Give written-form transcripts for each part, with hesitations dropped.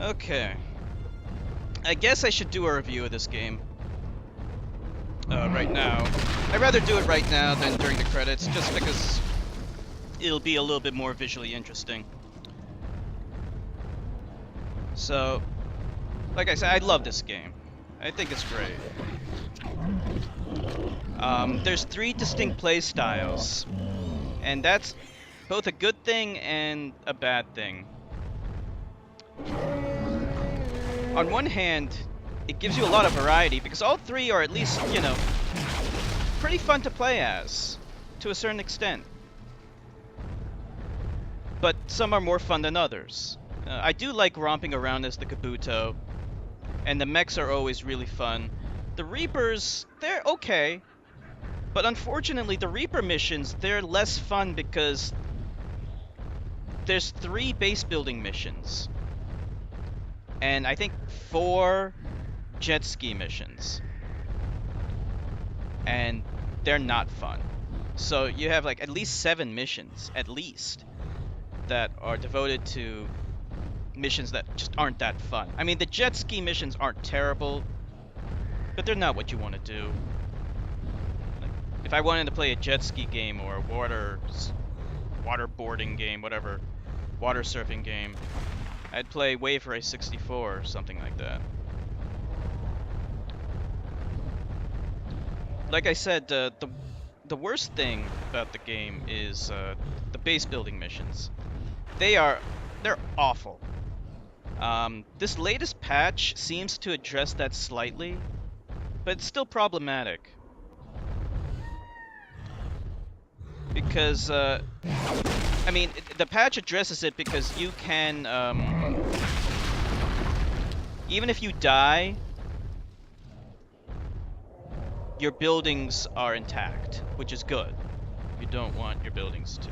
Okay. I guess I should do a review of this game. Right now. I'd rather do it right now than during the credits, just because it'll be a little bit more visually interesting. So, like I said, I love this game. I think it's great. There's 3 distinct play styles, and that's both a good thing and a bad thing. On one hand, it gives you a lot of variety because all 3 are at least, you know, pretty fun to play as, to a certain extent. But some are more fun than others. I do like romping around as the Kabuto, and the mechs are always really fun. The Reapers, they're okay, but unfortunately the Reaper missions, they're less fun because there's 3 base building missions, and I think 4 jet ski missions, and they're not fun. So you have like at least 7 missions, at least, that are devoted to missions that just aren't that fun. I mean, the jet ski missions aren't terrible, but they're not what you want to do. Like, if I wanted to play a jet ski game or a waterboarding game, whatever, water surfing game, I'd play Wave Race 64 or something like that. Like I said, the worst thing about the game is the base building missions. They're awful. This latest patch seems to address that slightly, but it's still problematic. Because, I mean, the patch addresses it because you can, even if you die, your buildings are intact, which is good. You don't want your buildings to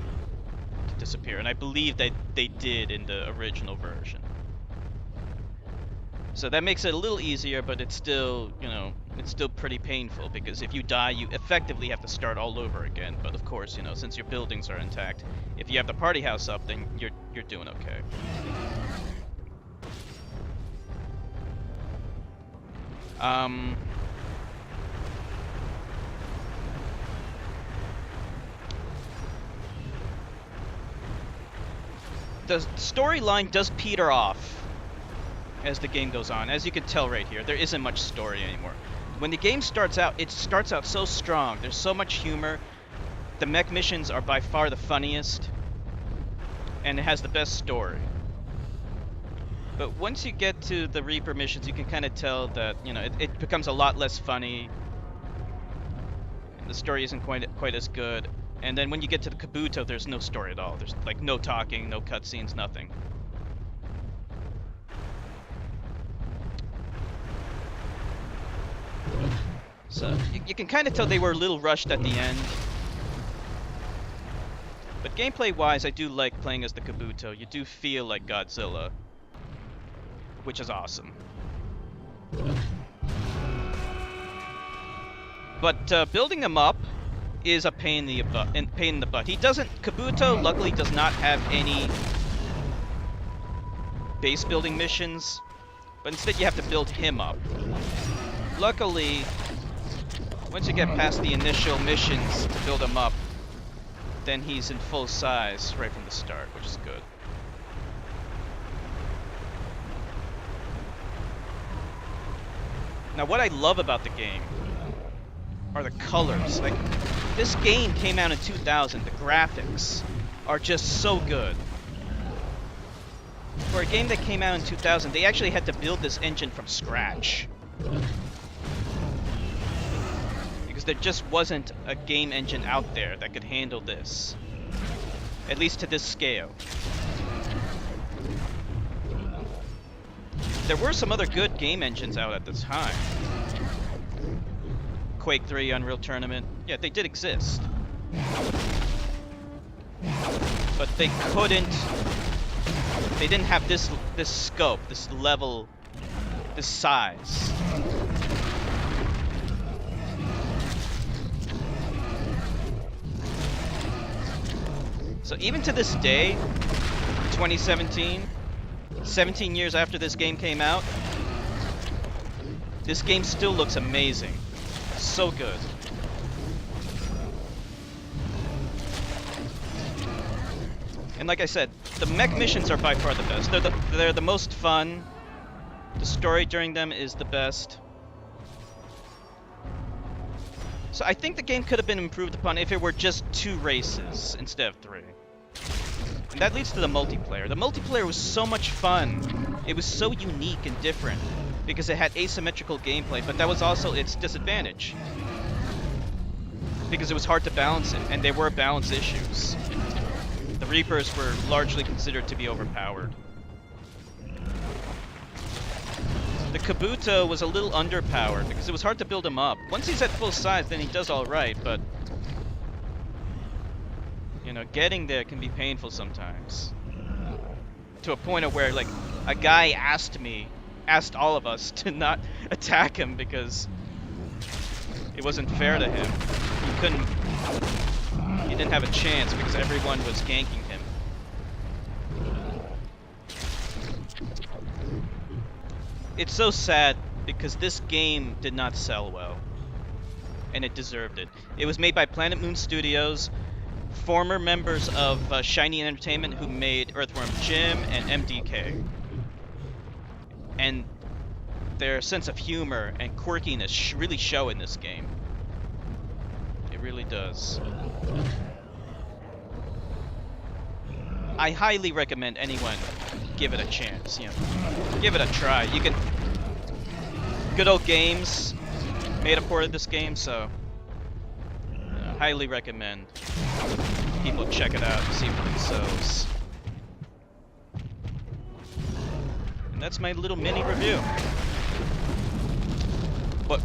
disappear, and I believe that they did in the original version. So that makes it a little easier, but it's still, you know, it's still pretty painful, because if you die, you effectively have to start all over again. But of course, you know, since your buildings are intact, if you have the party house up, then you're doing okay. The storyline does peter off as the game goes on. As you can tell right here, there isn't much story anymore. When the game starts out, it starts out so strong. There's so much humor. The mech missions are by far the funniest, and it has the best story. But once you get to the Reaper missions, you can kind of tell that, you know, it becomes a lot less funny. The story isn't quite as good. And then when you get to the Kabuto, there's no story at all. There's like no talking, no cutscenes, nothing. So you can kind of tell they were a little rushed at the end. But gameplay-wise, I do like playing as the Kabuto. You do feel like Godzilla, which is awesome. But building him up is a pain in the butt. He doesn't. Kabuto, luckily, does not have any base building missions, but instead you have to build him up. Luckily, once you get past the initial missions to build him up, then he's in full size right from the start, which is good. Now, what I love about the game are the colors. Like, this game came out in 2000. The graphics are just so good. For a game that came out in 2000, they actually had to build this engine from scratch, because there just wasn't a game engine out there that could handle this, at least to this scale. There were some other good game engines out at the time. Quake 3, Unreal Tournament, yeah, they did exist. But they didn't have this scope, this level, this size. So even to this day, 2017, 17 years after this game came out, this game still looks amazing. So good. And like I said, the mech missions are by far the best. They're the most fun. The story during them is the best. So I think the game could have been improved upon if it were just 2 races instead of 3. And that leads to the multiplayer. The multiplayer was so much fun. It was so unique and different because it had asymmetrical gameplay, but that was also its disadvantage. Because it was hard to balance it, and there were balance issues. The Reapers were largely considered to be overpowered. The Kabuto was a little underpowered because it was hard to build him up. Once he's at full size, then he does alright, but you know, getting there can be painful sometimes. To a point of where, like, a guy asked all of us to not attack him because it wasn't fair to him. He didn't have a chance because everyone was ganking him. It's so sad because this game did not sell well, and it deserved it. It was made by Planet Moon Studios, former members of Shiny Entertainment who made Earthworm Jim and MDK. And their sense of humor and quirkiness really show in this game. It really does. I highly recommend anyone give it a chance, you know. Give it a try. You can... Good Old Games made a port of this game, so highly recommend people check it out and see what it sells. And that's my little mini review. But